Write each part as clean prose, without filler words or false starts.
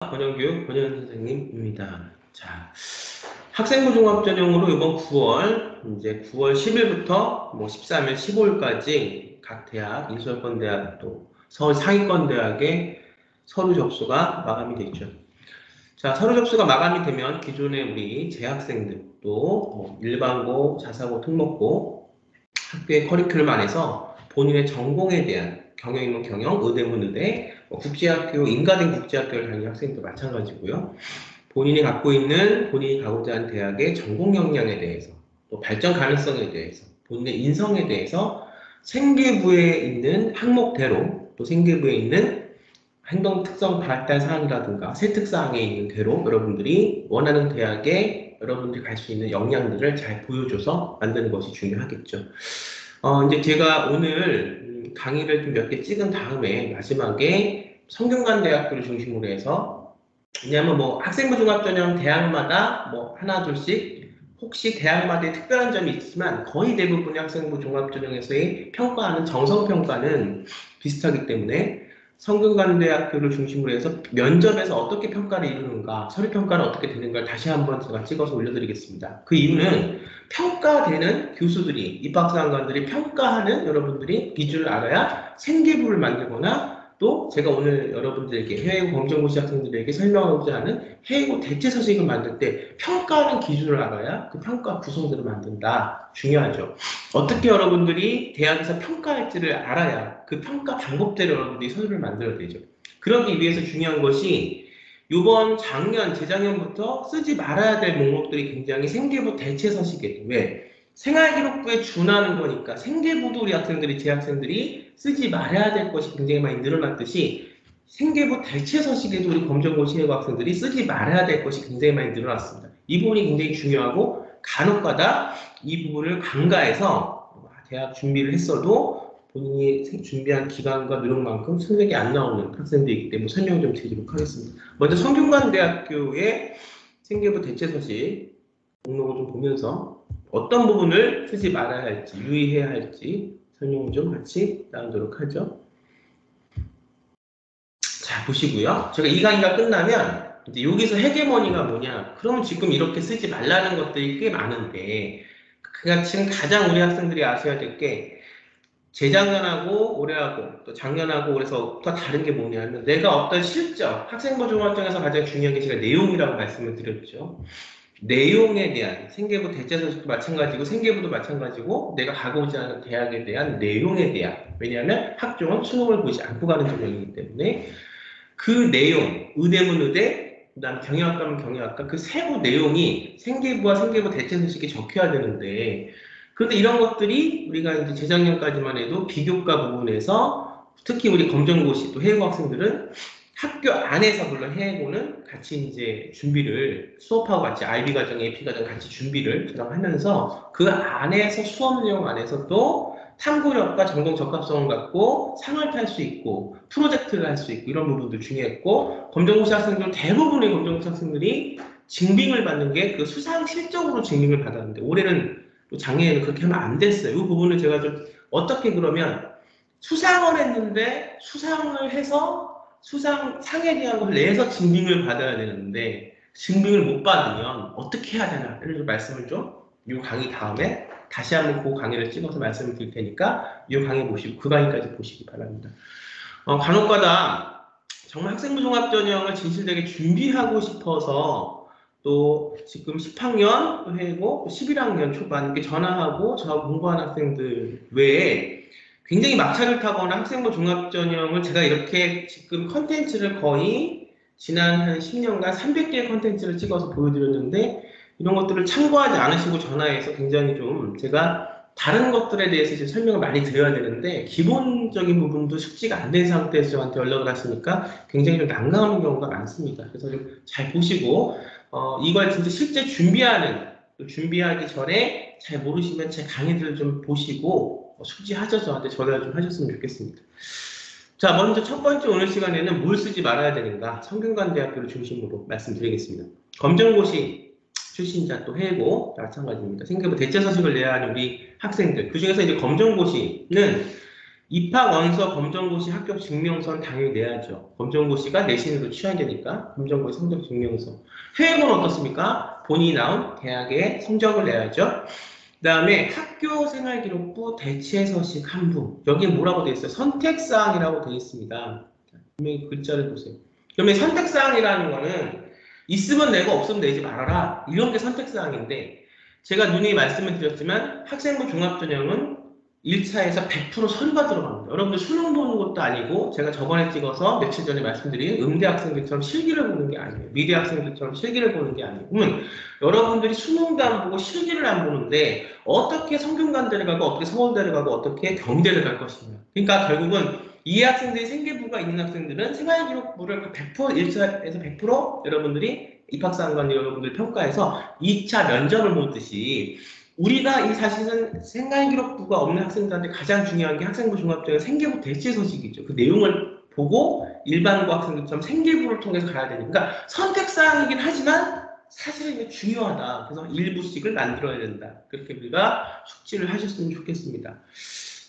권영교육 권현 선생님입니다. 자, 학생부 종합전형으로 이번 9월, 이제 9월 10일부터 뭐 13일, 15일까지 각 대학, 인수여권 대학 또 서울 상위권 대학의 서류 접수가 마감이 됐죠. 자, 서류 접수가 마감이 되면 기존의 우리 재학생들 또 일반고, 자사고, 특목고 학교의 커리큘럼 안에서 본인의 전공에 대한 경영이면 경영, 의대면 의대, 국제학교, 인가된 국제학교를 다니는 학생도 마찬가지고요. 본인이 갖고 있는, 본인이 가고자 하는 대학의 전공 역량에 대해서, 또 발전 가능성에 대해서, 본인의 인성에 대해서 생계부에 있는 항목대로, 또 생계부에 있는 행동 특성 발달 사항이라든가 세특 사항에 있는 대로 여러분들이 원하는 대학에 여러분들이 갈 수 있는 역량들을 잘 보여줘서 만드는 것이 중요하겠죠. 이제 제가 오늘 강의를 좀 몇 개 찍은 다음에 마지막에 성균관대학교를 중심으로 해서, 왜냐하면 뭐 학생부 종합전형 대학마다 뭐 하나 둘씩 혹시 대학마다의 특별한 점이 있지만 거의 대부분의 학생부 종합전형에서의 평가하는 정성평가는 비슷하기 때문에 성균관대학교를 중심으로 해서 면접에서 어떻게 평가를 이루는가, 서류평가는 어떻게 되는가 다시 한번 제가 찍어서 올려드리겠습니다. 그 이유는 평가되는 교수들이, 입학사관관들이 평가하는 여러분들이 기준을 알아야 생계부를 만들거나 또 제가 오늘 여러분들에게 해외고 검정고시 학생들에게 설명하고자 하는 해외고 대체 서식을 만들 때 평가하는 기준을 알아야 그 평가 구성들을 만든다. 중요하죠. 어떻게 여러분들이 대학에서 평가할지를 알아야 그 평가 방법대로 여러분들이 서류를 만들어야 되죠. 그러기 위해서 중요한 것이 이번 작년, 재작년부터 쓰지 말아야 될 목록들이 굉장히 생계부 대체 서식이에요. 왜? 생활기록부에 준하는 거니까 생계부도 우리 학생들이, 재학생들이 쓰지 말아야 될 것이 굉장히 많이 늘어났듯이 생계부 대체 서식에도 우리 검정고시 해고 학생들이 쓰지 말아야 될 것이 굉장히 많이 늘어났습니다. 이 부분이 굉장히 중요하고 간혹가다 이 부분을 간과해서 대학 준비를 했어도 본인이 준비한 기간과 노력만큼 성적이 안 나오는 학생들이 있기 때문에 설명 좀 드리도록 하겠습니다. 먼저 성균관대학교의 생계부 대체 서식 목록을 좀 보면서 어떤 부분을 쓰지 말아야 할지, 유의해야 할지 설명을 좀 같이 나누도록 하죠. 자, 보시고요. 제가 이 강의가 끝나면 이제 여기서 헤게모니가 뭐냐? 그러면 지금 이렇게 쓰지 말라는 것들이 꽤 많은데, 그가 지금 가장 우리 학생들이 아셔야 될 게 재작년하고 올해하고 또 작년하고 그래서부터 다른 게 뭐냐면 내가 어떤 실적, 학생부 종합전에서 가장 중요한 게 제가 내용이라고 말씀을 드렸죠. 내용에 대한 생계부 대체 서식도 마찬가지고 생계부도 마찬가지고 내가 가고자 하는 대학에 대한 내용에 대한, 왜냐하면 학종은 수능을 보지 않고 가는 전형이기 때문에 그 내용, 의대면 의대, 그다음 경영학과면 경영학과 그 세부 내용이 생계부와 생계부 대체 서식에 적혀야 되는데 그런데 이런 것들이 우리가 이제 재작년까지만 해도 비교과 부분에서 특히 우리 검정고시 또 해외고 학생들은 학교 안에서 물론 해외고는 같이 이제 준비를 수업하고 같이 IB 과정, AP 과정 같이 준비를 저랑 하면서 그 안에서 수업 내용 안에서 또 탐구력과 전공 적합성을 갖고 상을 탈 수 있고 프로젝트를 할 수 있고 이런 부분도 중요했고 검정고시 학생들 대부분의 검정고시 학생들이 증빙을 받는 게 그 수상 실적으로 증빙을 받았는데 올해는 또 작년에는 그렇게 하면 안 됐어요. 이 부분을 제가 좀 어떻게 그러면 수상을 했는데 수상을 해서 수상상에 대한 걸 내서 증빙을 받아야 되는데 증빙을 못 받으면 어떻게 해야 되나를 말씀을 좀 이 강의 다음에 다시 한번 그 강의를 찍어서 말씀을 드릴 테니까 이 강의 보시고 그 강의까지 보시기 바랍니다. 간혹가다 정말 학생부 종합전형을 진실되게 준비하고 싶어서 또 지금 10학년 회고 11학년 초반 이렇게 전화하고 저하고 공부하는 학생들 외에 굉장히 막차를 타거나 학생부 종합전형을 제가 이렇게 지금 컨텐츠를 거의 지난 한 10년간 300개의 컨텐츠를 찍어서 보여드렸는데 이런 것들을 참고하지 않으시고 전화해서 굉장히 좀 제가 다른 것들에 대해서 이제 설명을 많이 드려야 되는데 기본적인 부분도 숙지가 안 된 상태에서 저한테 연락을 하시니까 굉장히 좀 난감한 경우가 많습니다. 그래서 좀 잘 보시고 이걸 진짜 실제 준비하기 전에 잘 모르시면 제 강의들을 좀 보시고 숙지하셔서 저한테 전화를 좀 하셨으면 좋겠습니다. 자, 먼저 첫 번째 오늘 시간에는 뭘 쓰지 말아야 되는가 성균관대학교를 중심으로 말씀드리겠습니다. 검정고시 출신자 또 해고 마찬가지입니다. 생계부 대체 서식을 내야 하는 우리 학생들 그 중에서 이제 검정고시는 입학 원서 검정고시 합격 증명서는 당연히 내야죠. 검정고시가 내신으로 취해야 되니까 검정고시 성적 증명서. 해외고는 어떻습니까? 본인이 나온 대학의 성적을 내야죠. 그 다음에 학교생활기록부 대체서식 한부. 여기 뭐라고 되어 있어요? 선택사항이라고 되어 있습니다. 분명히 글자를 보세요. 그러면 선택사항이라는 거는 있으면 내고 없으면 내지 말아라. 이런 게 선택사항인데 제가 누누이 말씀을 드렸지만 학생부 종합전형은 1차에서 100% 서류가 들어갑니다. 여러분들 수능 보는 것도 아니고 제가 저번에 찍어서 며칠 전에 말씀드린 음대 학생들처럼 실기를 보는 게 아니에요. 미대 학생들처럼 실기를 보는 게 아니고 여러분들이 수능도 안 보고 실기를 안 보는데 어떻게 성균관대를 가고 어떻게 서울대를 가고 어떻게 경대를 갈 것이냐. 그러니까 결국은 이 학생들이 생계부가 있는 학생들은 생활기록부를 100% 1차에서 100% 여러분들이 입학사항관 여러분들 평가해서 2차 면접을 보듯이 우리가 이 사실은 생활기록부가 없는 학생들한테 가장 중요한 게 학생부 종합전형 생계부 대체 소식이죠. 그 내용을 보고 일반고 학생들처럼 생계부를 통해서 가야 되니까 그러니까 선택사항이긴 하지만 사실은 이게 중요하다. 그래서 일부씩을 만들어야 된다. 그렇게 우리가 숙지를 하셨으면 좋겠습니다.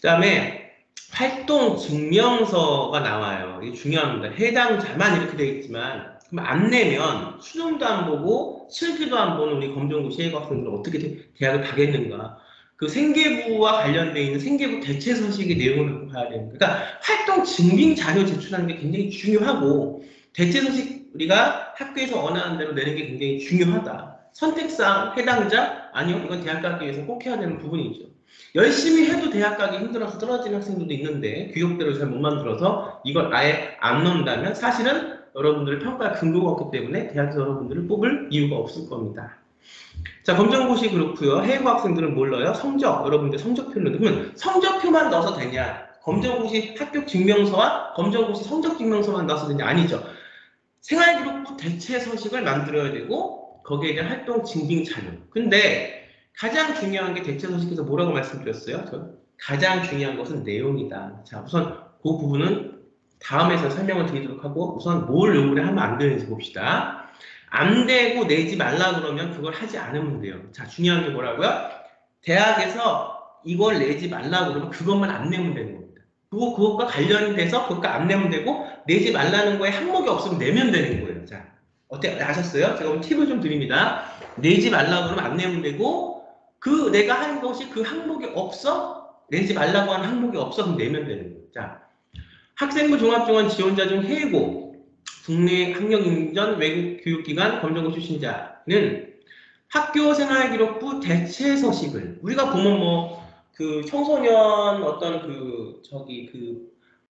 그 다음에 활동 증명서가 나와요. 이게 중요합니다. 해당자만 이렇게 되어 있지만 그럼 안 내면 수능도 안 보고 실기도 안 보는 우리 검정고시 해외 학생들은 어떻게 대학을 가겠는가. 그 생계부와 관련되어 있는 생계부 대체 서식의 내용을 갖고 봐야 됩니다. 그러니까 활동 증빙 자료 제출하는 게 굉장히 중요하고 대체 서식 우리가 학교에서 원하는 대로 내는 게 굉장히 중요하다. 선택사항 해당자 아니요 이건 대학 가기 위해서 꼭 해야 되는 부분이죠. 열심히 해도 대학 가기 힘들어서 떨어지는 학생들도 있는데 교육대로 잘 못 만들어서 이걸 아예 안 넣는다면 사실은 여러분들의 평가에 근거가 없기 때문에 대학에서 여러분들을 뽑을 이유가 없을 겁니다. 자, 검정고시 그렇고요. 해외고 학생들은 뭘 넣어요? 성적. 여러분들 성적표를 넣으면 성적표만 넣어서 되냐? 검정고시 합격 증명서와 검정고시 성적 증명서만 넣어서 되냐? 아니죠. 생활기록부 대체 서식을 만들어야 되고 거기에 대한 활동 증빙 자료. 근데 가장 중요한 게 대체 서식에서 뭐라고 말씀드렸어요? 가장 중요한 것은 내용이다. 자, 우선 그 부분은 다음에서 설명을 드리도록 하고 우선 뭘 요구를 하면 안 되는지 봅시다. 안 되고 내지 말라 그러면 그걸 하지 않으면 돼요. 자, 중요한 게 뭐라고요? 대학에서 이걸 내지 말라 그러면 그것만 안 내면 되는 겁니다. 그것과 관련이 돼서 그것과 안 내면 되고 내지 말라는 거에 항목이 없으면 내면 되는 거예요. 자, 어때? 아셨어요? 제가 오늘 팁을 좀 드립니다. 내지 말라 그러면 안 내면 되고 그 내가 하는 것이 그 항목이 없어? 내지 말라고 하는 항목이 없어? 그럼 내면 되는 거예요. 자, 학생부 종합정원 지원자 중 해외고 국내 학력인전 외국 교육기관 검정고 출신자는 학교생활기록부 대체 서식을 우리가 보면 뭐 그 청소년 어떤 그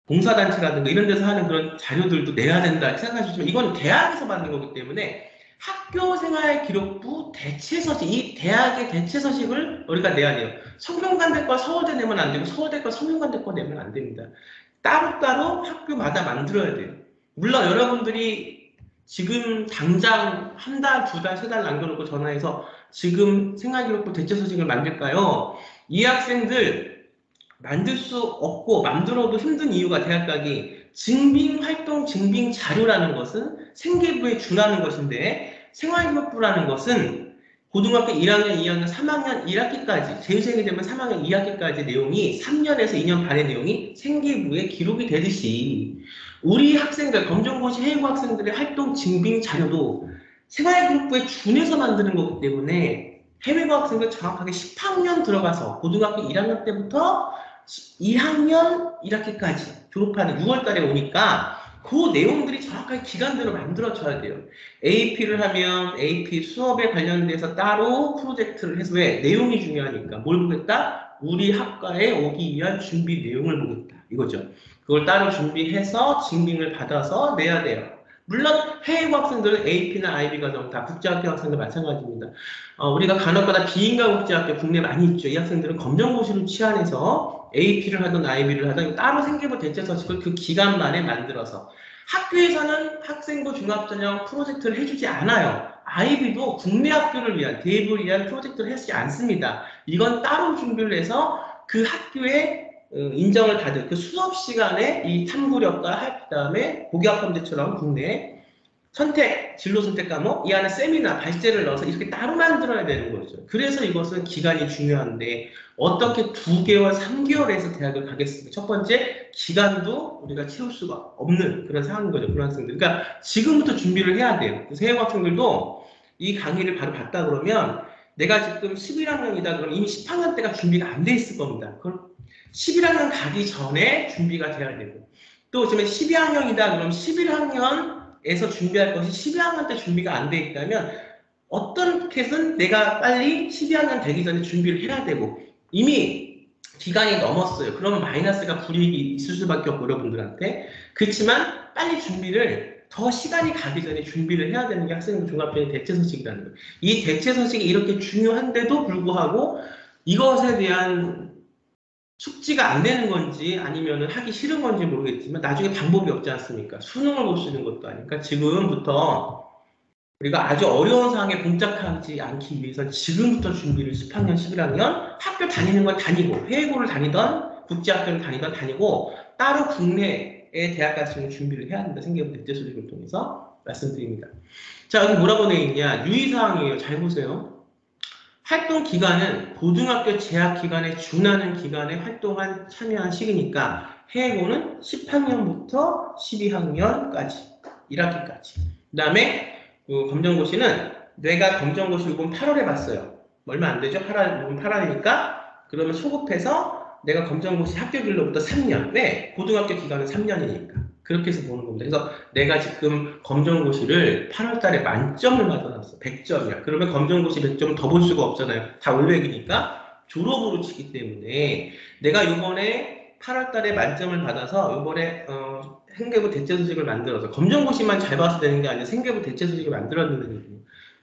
봉사단체라든가 이런 데서 하는 그런 자료들도 내야 된다 생각하시지만 이건 대학에서 받는 거기 때문에 학교생활기록부 대체 서식 이 대학의 대체 서식을 우리가 내야 돼요. 성균관대 거 서울대 내면 안 되고 서울대 거 성균관대 거 내면 안 됩니다. 따로따로 학교마다 만들어야 돼요. 물론 여러분들이 지금 당장 한 달, 두 달, 세 달 남겨놓고 전화해서 지금 생활기록부 대체 서식을 만들까요? 이 학생들 만들 수 없고 만들어도 힘든 이유가 대학 가기 증빙활동 증빙 자료라는 것은 생계부에 준하는 것인데 생활기록부라는 것은 고등학교 1학년, 2학년, 3학년 1학기까지 재수생이 되면 3학년 2학기까지 내용이 3년에서 2년 반의 내용이 생계부에 기록이 되듯이 우리 학생들, 검정고시 해외고 학생들의 활동 증빙 자료도 생활기록부에 준해서 만드는 거기 때문에 해외고 학생들 정확하게 10학년 들어가서 고등학교 1학년 때부터 2학년 1학기까지 졸업하는 6월달에 오니까 그 내용들이 정확하게 기간대로 만들어져야 돼요. AP를 하면 AP 수업에 관련돼서 따로 프로젝트를 해서 왜? 내용이 중요하니까. 뭘 보겠다? 우리 학과에 오기 위한 준비 내용을 보겠다. 이거죠. 그걸 따로 준비해서 증빙을 받아서 내야 돼요. 물론 해외고 학생들은 AP나 IB 과정 다 국제학교 학생들 마찬가지입니다. 우리가 간혹가다 비인가 국제학교 국내 많이 있죠. 이 학생들은 검정고시를 취한해서 AP를 하든 IB를 하든 따로 생계부 대체 서식을 그 기간만에 만들어서 학교에서는 학생부 종합전형 프로젝트를 해주지 않아요. IB도 국내 학교를 위한 대입을 위한 프로젝트를 해주지 않습니다. 이건 따로 준비를 해서 그 학교에 인정을 받을 그 수업 시간에 이 탐구력과 그 다음에 고교학점제처럼 국내 진로 선택 과목, 이 안에 세미나, 발제를 넣어서 이렇게 따로 만들어야 되는 거죠. 그래서 이것은 기간이 중요한데 어떻게 2개월, 3개월에서 대학을 가겠습니까? 첫 번째, 기간도 우리가 채울 수가 없는 그런 상황인 거죠. 그런 학생들. 그러니까 지금부터 준비를 해야 돼요. 세형 학생들도 이 강의를 바로 봤다 그러면 내가 지금 11학년이다 그러면 이미 10학년 때가 준비가 안 돼 있을 겁니다. 그럼 11학년 가기 전에 준비가 돼야 되고 또 지금 12학년이다 그러면 11학년에서 준비할 것이 12학년 때 준비가 안 돼 있다면 어떻게든 내가 빨리 12학년 되기 전에 준비를 해야 되고 이미 기간이 넘었어요. 그러면 마이너스가 불이익이 있을 수밖에 없고 여러분들한테. 그렇지만 빨리 준비를 더 시간이 가기 전에 준비를 해야 되는 게 학생부 종합전형 대체서식이라는 거예요. 이 대체서식이 이렇게 중요한데도 불구하고 이것에 대한 숙지가 안 되는 건지 아니면 하기 싫은 건지 모르겠지만 나중에 방법이 없지 않습니까? 수능을 볼 수 있는 것도 아니니까 지금부터 우리가 아주 어려운 상황에 봉착하지 않기 위해서 지금부터 준비를 10학년, 11학년 학교 다니는 건 다니고 해외고를 다니던 국제학교를 다니고 따로 국내에 대학 갈 수 있는 준비를 해야 한다. 생계부 대체소식을 통해서 말씀드립니다. 자, 여기 뭐라고 되어 있냐? 유의사항이에요. 잘 보세요. 활동 기간은 고등학교 재학 기간에 준하는 기간에 활동한 참여한 시기니까 해고는 10학년부터 12학년까지 1학기까지. 그 다음에 검정고시는 내가 검정고시 이번 8월에 봤어요. 얼마 안 되죠? 8월이니까 그러면 소급해서 내가 검정고시 합격 일로부터 3년. 왜? 고등학교 기간은 3년이니까. 그렇게 해서 보는 겁니다. 그래서 내가 지금 검정고시를 8월 달에 만점을 받아놨어. 100점이야. 그러면 검정고시 100점을 더 볼 수가 없잖아요. 다 올백이니까 졸업으로 치기 때문에 내가 이번에 8월 달에 만점을 받아서 이번에 생계부 대체소식을 만들어서 검정고시만 잘 봐서 되는 게 아니라 생계부 대체소식을 만들었는데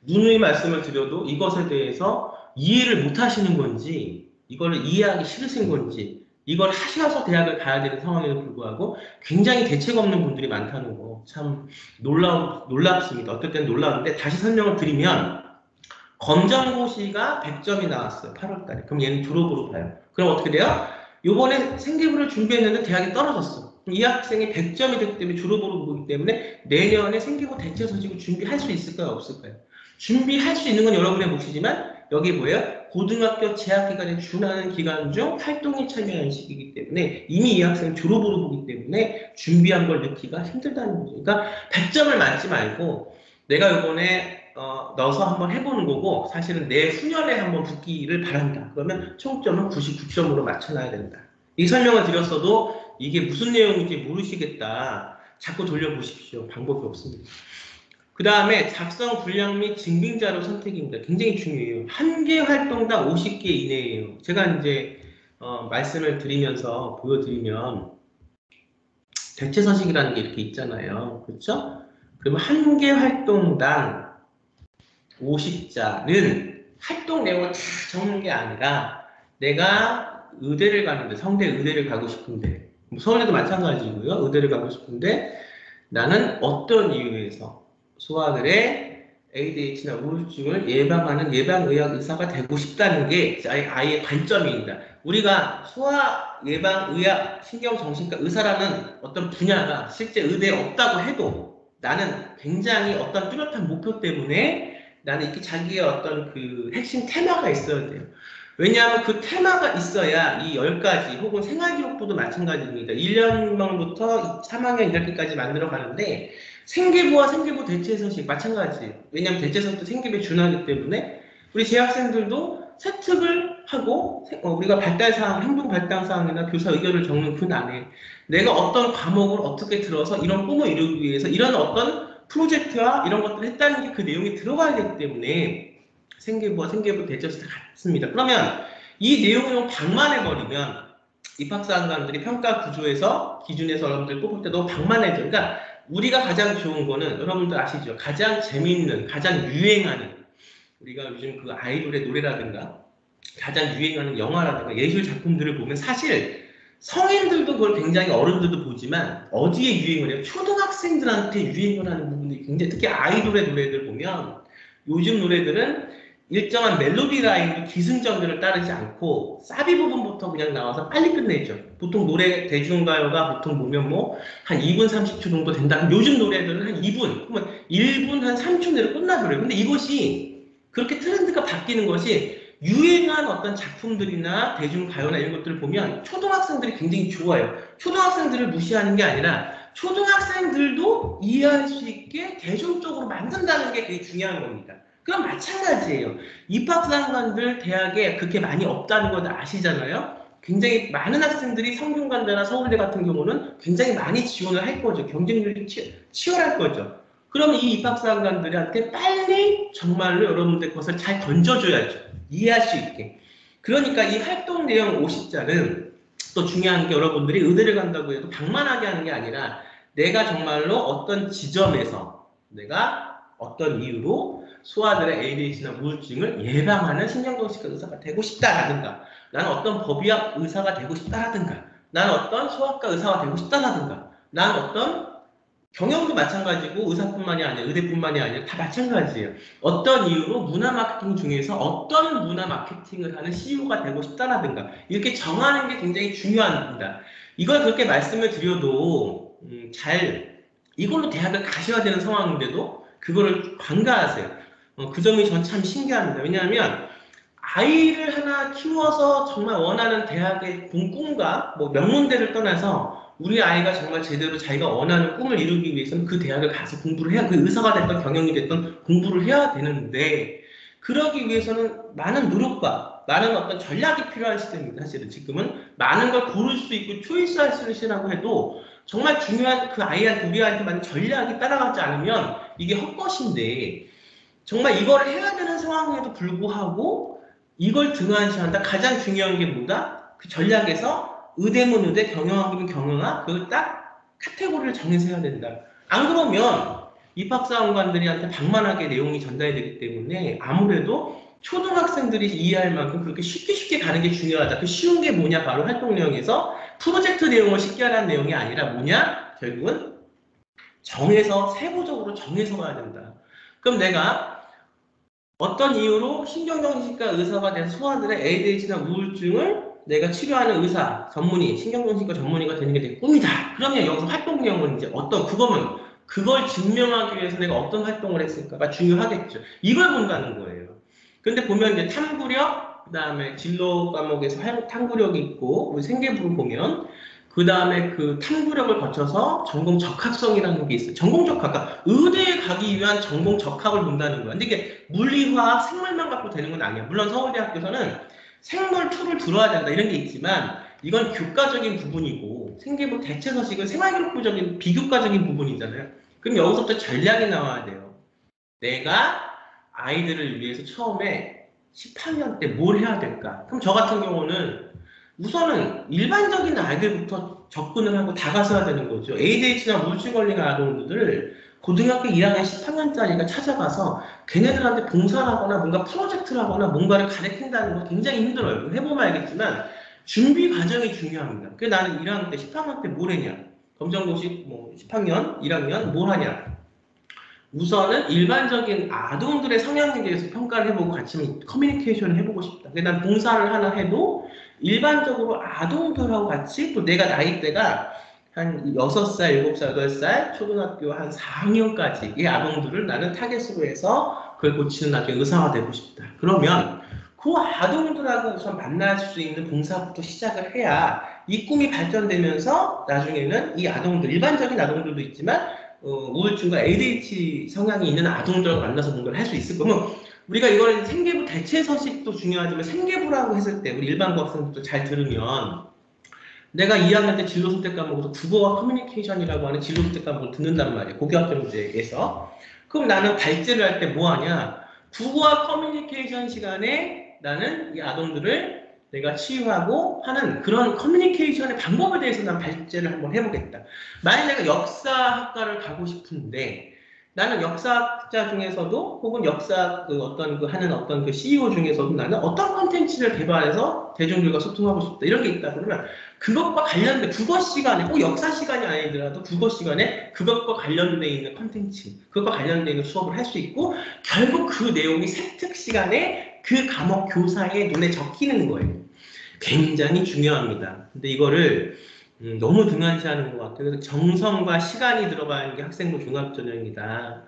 누누이 말씀을 드려도 이것에 대해서 이해를 못 하시는 건지 이거를 이해하기 싫으신 건지 이걸 하셔서 대학을 가야 되는 상황에도 불구하고 굉장히 대책 없는 분들이 많다는 거 참 놀랍습니다. 어떨 때는 놀라운데 다시 설명을 드리면 검정고시가 100점이 나왔어요. 8월 달에. 그럼 얘는 졸업으로 봐요. 그럼 어떻게 돼요? 요번에 생계부를 준비했는데 대학이 떨어졌어. 이 학생이 100점이 됐기 때문에 졸업으로 보기 때문에 내년에 생계부 대체소식을 준비할 수 있을까요? 없을까요? 준비할 수 있는 건 여러분의 몫이지만 여기 뭐예요? 고등학교 재학기간에 준하는 기간 중 활동에 참여한 시기이기 때문에 이미 이 학생은 졸업으로 보기 때문에 준비한 걸 넣기가 힘들다는 거죠. 그러니까 100점을 맞지 말고 내가 이번에 넣어서 한번 해보는 거고 사실은 내 후년에 한번 붙기를 바란다. 그러면 총점은 99점으로 맞춰놔야 된다. 이 설명을 드렸어도 이게 무슨 내용인지 모르시겠다. 자꾸 돌려보십시오. 방법이 없습니다. 그 다음에 작성 분량 및 증빙자료 선택입니다. 굉장히 중요해요. 한 개 활동당 50개 이내예요. 제가 이제 말씀을 드리면서 보여드리면 대체서식이라는 게 이렇게 있잖아요. 그렇죠? 그러면 한 개 활동당 50자는 활동 내용을 다 적는 게 아니라 내가 의대를 가는데 성대 의대를 가고 싶은데 서울에도 마찬가지고요. 의대를 가고 싶은데 나는 어떤 이유에서 소아들의 ADHD나 우울증을 예방하는 예방의학 의사가 되고 싶다는 게 아이의 관점입니다. 우리가 소아 예방의학 신경정신과 의사라는 어떤 분야가 실제 의대에 없다고 해도 나는 굉장히 어떤 뚜렷한 목표 때문에 나는 이렇게 자기의 어떤 그 핵심 테마가 있어야 돼요. 왜냐하면 그 테마가 있어야 이 10가지 혹은 생활기록부도 마찬가지입니다. 1년부터 3학년 1학기까지 만들어 가는데 생계부와 생계부 대체서식 마찬가지예요. 왜냐하면 대체서식도 생계부에 준하기 때문에 우리 재학생들도 세특을 하고 우리가 발달사항, 행동 발달사항이나 교사 의견을 적는 그 안에 내가 어떤 과목을 어떻게 들어서 이런 꿈을 이루기 위해서 이런 어떤 프로젝트와 이런 것들을 했다는 게 그 내용이 들어가야 되기 때문에 생계부와 생계부 대체서식 같습니다. 그러면 이 내용을 방만해버리면 입학사관들이 평가 구조에서 기준에서 여러분들 뽑을 때 너무 방만해져. 그러니까 우리가 가장 좋은 거는 여러분들 아시죠? 가장 재미있는, 가장 유행하는 우리가 요즘 그 아이돌의 노래라든가 가장 유행하는 영화라든가 예술 작품들을 보면 사실 성인들도 그걸 굉장히 어른들도 보지만 어디에 유행을 해요? 초등학생들한테 유행을 하는 부분이 굉장히 특히 아이돌의 노래들 보면 요즘 노래들은 일정한 멜로디 라인도 기승전결을 따르지 않고 사비 부분부터 그냥 나와서 빨리 끝내죠. 보통 노래 대중가요가 보통 보면 뭐 한 2분 30초 정도 된다. 요즘 노래들은 한 2분, 그러면 1분 한 3초 내로 끝나버려요. 근데 이것이 그렇게 트렌드가 바뀌는 것이 유행한 어떤 작품들이나 대중가요나 이런 것들을 보면 초등학생들이 굉장히 좋아요. 초등학생들을 무시하는 게 아니라 초등학생들도 이해할 수 있게 대중적으로 만든다는 게 되게 중요한 겁니다. 그럼 마찬가지예요. 입학사관들 대학에 그렇게 많이 없다는 거 아시잖아요. 굉장히 많은 학생들이 성균관대나 서울대 같은 경우는 굉장히 많이 지원을 할 거죠. 경쟁률이 치열할 거죠. 그럼 이 입학사관들한테 빨리 정말로 여러분들 것을 잘 던져줘야죠. 이해할 수 있게. 그러니까 이 활동 내용 50자는 또 중요한 게 여러분들이 의대를 간다고 해도 방만하게 하는 게 아니라 내가 정말로 어떤 지점에서 내가 어떤 이유로 소아들의 ADHD나 우울증을 예방하는 신경정신과 의사가 되고 싶다라든가 나는 어떤 법의학 의사가 되고 싶다라든가 나는 어떤 소아과 의사가 되고 싶다라든가 나는 어떤 경영도 마찬가지고 의사뿐만이 아니라 의대뿐만이 아니라 다 마찬가지예요. 어떤 이유로 문화 마케팅 중에서 어떤 문화 마케팅을 하는 CEO가 되고 싶다라든가 이렇게 정하는 게 굉장히 중요합니다. 이걸 그렇게 말씀을 드려도 이걸로 대학을 가셔야 되는 상황인데도 그거를 관가하세요. 그 점이 전 참 신기합니다. 왜냐하면 아이를 하나 키워서 정말 원하는 대학의 꿈과 뭐 명문대를 떠나서 우리 아이가 정말 제대로 자기가 원하는 꿈을 이루기 위해서는 그 대학을 가서 공부를 해야 그 의사가 됐던 경영이 됐던 공부를 해야 되는데 그러기 위해서는 많은 노력과 많은 어떤 전략이 필요한 시대입니다. 사실은 지금은 많은 걸 고를 수 있고 초이스할 수 있으라고 해도 정말 중요한 그 아이한테 우리 아이한테 많은 전략이 따라가지 않으면 이게 헛것인데 정말 이걸 해야 되는 상황에도 불구하고 이걸 등한시한다. 가장 중요한 게 뭐다? 그 전략에서 의대면 의대, 경영학이면 경영학 그걸 딱 카테고리를 정해서 해야 된다. 안 그러면 입학사원관들한테 방만하게 내용이 전달이 되기 때문에 아무래도 초등학생들이 이해할 만큼 그렇게 쉽게 가는 게 중요하다. 그 쉬운 게 뭐냐? 바로 활동 내용에서 프로젝트 내용을 쉽게 하라는 내용이 아니라 뭐냐? 결국은 정해서 세부적으로 정해서 가야 된다. 그럼 내가 어떤 이유로 신경정신과 의사가 된 소아들의 ADHD나 우울증을 내가 치료하는 의사, 전문의, 신경정신과 전문의가 되는 게 내 꿈이다. 그러면 여기서 활동 내용은 이제 그걸 증명하기 위해서 내가 어떤 활동을 했을까가 중요하겠죠. 이걸 본다는 거예요. 근데 보면 이제 탐구력, 그 다음에 진로 과목에서 탐구력이 있고, 우리 생계부를 보면 그 다음에 그 탐구력을 거쳐서 전공 적합성이라는 게 있어요. 전공 적합, 그러니까 의대에 가기 위한 전공 적합을 본다는 거야. 근데 이게 물리화학, 생물만 갖고 되는 건 아니야. 물론 서울대학교에서는 생물 2를 들어야 된다 이런 게 있지만 이건 교과적인 부분이고 생계부 대체 서식은 생활기록부적인 비교과적인 부분이잖아요. 그럼 여기서부터 전략이 나와야 돼요. 내가 아이들을 위해서 처음에 18년 때 뭘 해야 될까? 그럼 저 같은 경우는 우선은 일반적인 아이들부터 접근을 하고 다가서야 되는 거죠. ADHD나 우울증 걸린 아동들을 고등학교 1학년 13년짜리가 찾아가서 걔네들한테 봉사를 하거나 뭔가 프로젝트를 하거나 뭔가를 가르친다는 거 굉장히 힘들어요. 해보면 알겠지만 준비 과정이 중요합니다. 그래서 나는 1학년 때 10학년 때 뭘 했냐? 검정고시 뭐 10학년, 1학년 뭘 하냐? 우선은 일반적인 아동들의 성향에 대해서 평가를 해보고 같이 커뮤니케이션을 해보고 싶다. 그래서 난 봉사를 하나 해도 일반적으로 아동들하고 같이 또 내가 나이대가 한 6살, 7살, 8살, 초등학교 한 4학년까지 이 아동들을 나는 타겟으로 해서 그걸 고치는 나중에 의사가 되고 싶다. 그러면 그 아동들하고 우선 만날 수 있는 봉사부터 시작을 해야 이 꿈이 발전되면서 나중에는 이 아동들, 일반적인 아동들도 있지만 우울증과 ADHD 성향이 있는 아동들과 만나서 뭔가를 할 수 있을 거면 우리가 이걸 생계부 대체 서식도 중요하지만 생계부라고 했을 때 우리 일반 학생들도 잘 들으면 내가 2학년 때 진로 선택 과목에서 국어와 커뮤니케이션이라고 하는 진로 선택 과목을 듣는단 말이에요. 고교학점제에서. 그럼 나는 발제를 할 때 뭐 하냐? 국어와 커뮤니케이션 시간에 나는 이 아동들을 내가 치유하고 하는 그런 커뮤니케이션의 방법에 대해서 난 발제를 한번 해보겠다. 만약 내가 역사학과를 가고 싶은데 나는 역사학자 중에서도 혹은 역사 그 어떤 그 하는 어떤 그 CEO 중에서도 나는 어떤 콘텐츠를 개발해서 대중들과 소통하고 싶다 이런 게 있다 그러면 그것과 관련된 국어 시간에 꼭 역사 시간이 아니더라도 국어 시간에 그것과 관련돼 있는 콘텐츠 그것과 관련돼 있는 수업을 할 수 있고 결국 그 내용이 세특 시간에 그 과목 교사의 눈에 적히는 거예요. 굉장히 중요합니다. 근데 이거를 너무 등한시하는 것 같아요. 그래서 정성과 시간이 들어가는 게 학생부 종합전형이다.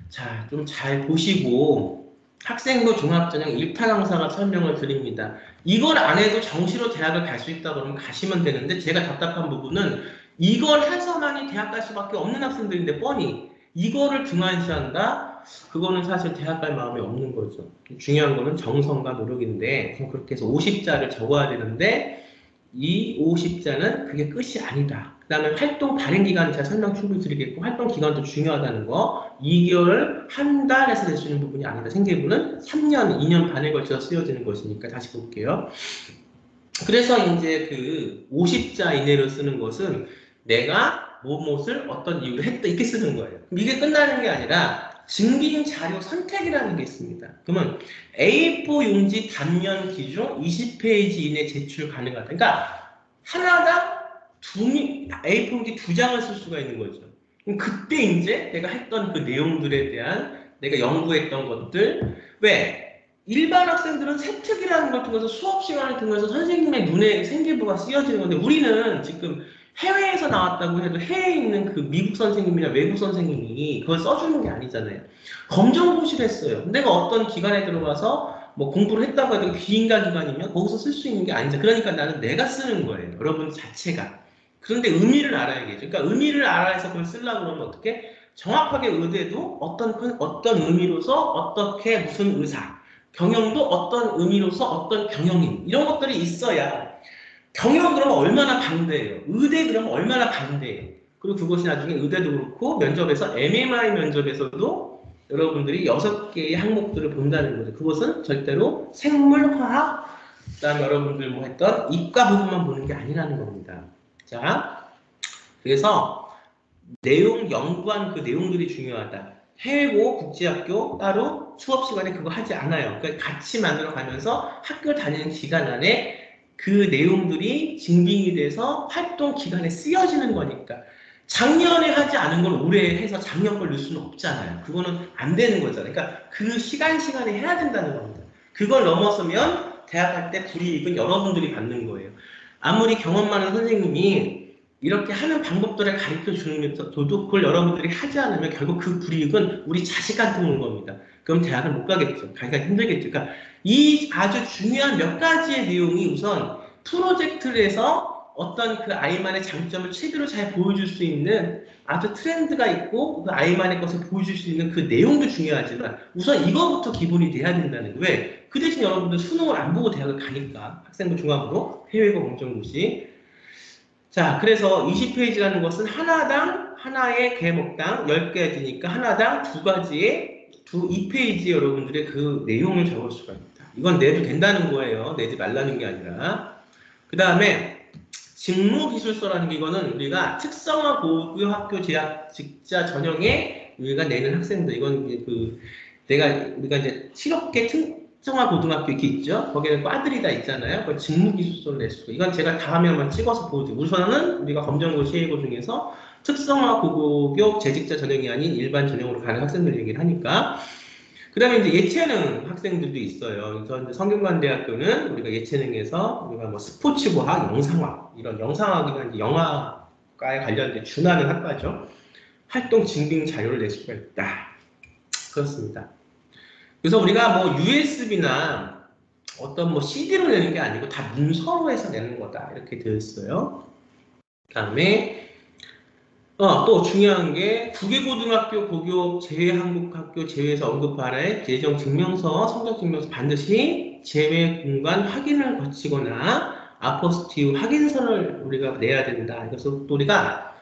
자, 좀 잘 보시고 학생부 종합전형 1탄 강사가 설명을 드립니다. 이걸 안 해도 정시로 대학을 갈 수 있다 그러면 가시면 되는데 제가 답답한 부분은 이걸 해서만이 대학 갈 수밖에 없는 학생들인데 뻔히 이거를 등한시한다? 그거는 사실 대학 갈 마음이 없는 거죠. 중요한 거는 정성과 노력인데 그렇게 해서 50자를 적어야 되는데 이 50자는 그게 끝이 아니다. 그 다음에 활동 발행 기간은 제가 설명 충분히 드리겠고 활동 기간도 중요하다는 거 2개월, 한 달에서 될 수 있는 부분이 아니다. 생계부는 3년, 2년 반에 걸쳐서 쓰여지는 것이니까 다시 볼게요. 그래서 이제 그 50자 이내로 쓰는 것은 내가 무엇을 어떤 이유로 했다 이렇게 쓰는 거예요. 그럼 이게 끝나는 게 아니라 증빙 자료 선택이라는 게 있습니다. 그러면 A4 용지 단면 기준 20페이지 이내 제출 가능하다. 그러니까 하나당 A4 용지 2장을 쓸 수가 있는 거죠. 그럼 그때 이제 내가 했던 그 내용들에 대한 내가 연구했던 것들 왜? 일반 학생들은 세특이라는 걸 통해서 수업 시간을 통해서 선생님의 눈에 생기부가 쓰여지는 건데 우리는 지금 해외에서 나왔다고 해도 해외에 있는 그 미국 선생님이나 외국 선생님이 그걸 써주는 게 아니잖아요. 검정고시를 했어요. 내가 어떤 기관에 들어가서 뭐 공부를 했다고 해도 비인가 기관이면 거기서 쓸 수 있는 게 아니죠. 그러니까 나는 내가 쓰는 거예요. 여러분 자체가. 그런데 의미를 알아야겠죠. 그러니까 의미를 알아서 그걸 쓰려고 그러면 어떻게? 정확하게 의대도 어떤 의미로서 어떻게 무슨 의사 경영도 어떤 의미로서 어떤 경영인 이런 것들이 있어야 경영 그러면 얼마나 반대예요. 의대 그러면 얼마나 반대예요. 그리고 그것이 나중에 의대도 그렇고 면접에서 MMI 면접에서도 여러분들이 6개의 항목들을 본다는 거죠. 그것은 절대로 생물, 화학, 그다음에 여러분들 뭐 했던 이과 부분만 보는 게 아니라는 겁니다. 자, 그래서 내용 연구한 그 내용들이 중요하다. 해외고 국제학교 따로 수업 시간에 그거 하지 않아요. 그러니까 같이 만들어 가면서 학교 다니는 기간 안에 그 내용들이 증빙이 돼서 활동 기간에 쓰여지는 거니까 작년에 하지 않은 걸 올해 해서 작년 걸 넣을 수는 없잖아요. 그거는 안 되는 거잖아요. 그러니까 그 시간에 해야 된다는 겁니다. 그걸 넘어서면 대학 갈 때 불이익은 여러분들이 받는 거예요. 아무리 경험 많은 선생님이 이렇게 하는 방법들을 가르쳐 주면서도 그걸 여러분들이 하지 않으면 결국 그 불이익은 우리 자식한테 오는 겁니다. 그럼 대학을 못 가겠죠. 가기가 힘들겠죠. 그러니까 이 아주 중요한 몇 가지의 내용이 우선 프로젝트를 해서 어떤 그 아이만의 장점을 제대로 잘 보여줄 수 있는 아주 트렌드가 있고 그 아이만의 것을 보여줄 수 있는 그 내용도 중요하지만 우선 이거부터 기본이 돼야 된다는 거예요. 왜? 그 대신 여러분들 수능을 안 보고 대학을 가니까 학생부 종합으로 해외고 검정고시 자, 그래서 20페이지라는 것은 하나의 과목당 10개지니까 하나당 2페이지에 여러분들의 그 내용을 적을 수가 있다. 이건 내도 된다는 거예요. 내지 말라는 게 아니라. 그 다음에 직무기술서라는 게 이거는 우리가 특성화 고교 학교 재학 직자 전형에 우리가 내는 학생들 이건 이제 우리가 이제 실업계 특성화 고등학교 이렇게 있죠. 거기에는 과들이 다 있잖아요. 그 직무기술서를 낼 수가. 이건 제가 다음에 한번 찍어서 보여드릴게요. 우선은 우리가 검정고시 예고 중에서 특성화 고교 재직자 전형이 아닌 일반 전형으로 가는 학생들 얘기를 하니까. 그 다음에 이제 예체능 학생들도 있어요. 그래서 성균관대학교는 우리가 예체능에서 우리가 뭐 스포츠과학, 영상학, 이런 영상학이나 이제 영화과에 관련된 준하는 학과죠. 활동 증빙 자료를 낼 수가 있다. 그렇습니다. 그래서 우리가 뭐 USB나 어떤 뭐 CD로 내는 게 아니고 다 문서로 해서 내는 거다. 이렇게 되어 있어요. 그 다음에 또 중요한 게 국외고등학교 고교 제외한국학교 제외에서 언급하라의 재정 증명서, 성적 증명서 반드시 제외 공간 확인을 거치거나 아포스티브 확인서를 우리가 내야 된다. 그래서 또 우리가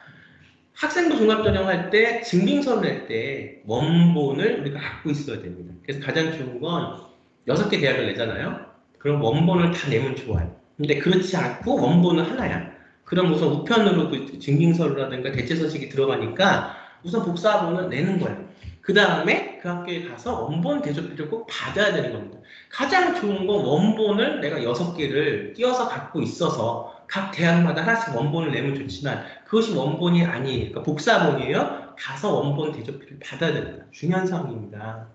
학생부 종합전형 할 때 증빙서를 낼 때 원본을 우리가 갖고 있어야 됩니다. 그래서 가장 좋은 건 6개 대학을 내잖아요. 그럼 원본을 다 내면 좋아요. 근데 그렇지 않고 원본은 하나야. 그럼 우선 우편으로 그 증빙서라든가 대체서식이 들어가니까 우선 복사본을 내는 거예요. 그 다음에 그 학교에 가서 원본 대조표를 꼭 받아야 되는 겁니다. 가장 좋은 건 원본을 내가 6개를 띄어서 갖고 있어서 각 대학마다 하나씩 원본을 내면 좋지만 그것이 원본이 아니에요. 그러니까 복사본이에요. 가서 원본 대조표를 받아야 됩니다. 중요한 사항입니다.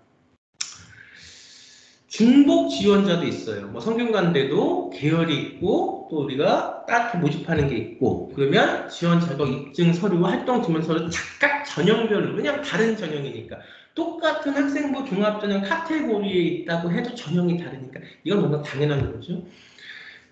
중복 지원자도 있어요. 뭐 성균관대도 계열이 있고 또 우리가 딱히 모집하는 게 있고 그러면 지원 자격 입증 서류와 활동 증명서를 각각 전형별로 그냥 다른 전형이니까 똑같은 학생부 종합전형 카테고리에 있다고 해도 전형이 다르니까 이건 너무 당연한 거죠.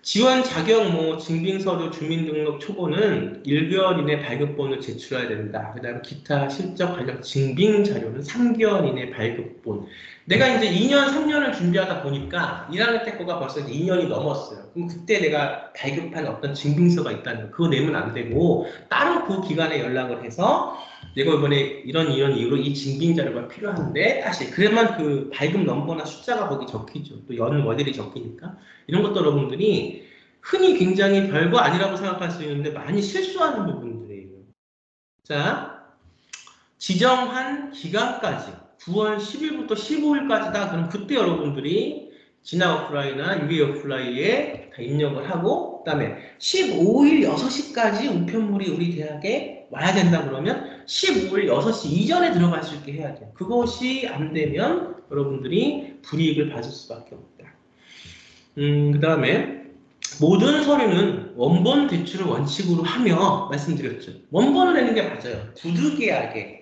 지원 자격 뭐 증빙서류 주민등록 초보는 1개월 이내 발급본을 제출해야 된다. 그 다음에 기타 실적 관련 증빙 자료는 3개월 이내 발급본. 내가 이제 2년, 3년을 준비하다 보니까 1학년 때 거가 벌써 2년이 넘었어요. 그럼 그때 내가 발급한 어떤 증빙서가 있다는 거 그거 내면 안 되고 따로 그 기간에 연락을 해서 내가 이번에 이런 이유로 이 증빙 자료가 필요한데 다시 그래만 그 발급 넘버나 숫자가 거기 적히죠. 또 연 월일이 적히니까 이런 것도 여러분들이 흔히 굉장히 별거 아니라고 생각할 수 있는데 많이 실수하는 부분들이에요. 자, 지정한 기간까지 9월 10일부터 15일까지다. 그럼 그때 여러분들이 진학 어플라이나 UA 어플라이에 다 입력을 하고 그다음에 15일 6시까지 우편물이 우리 대학에 와야 된다 그러면 15일 6시 이전에 들어갈 수 있게 해야 돼요. 그것이 안 되면 여러분들이 불이익을 받을 수밖에 없다. 그 다음에 모든 서류는 원본 제출을 원칙으로 하며 말씀드렸죠. 원본을 내는 게 맞아요. 부득이하게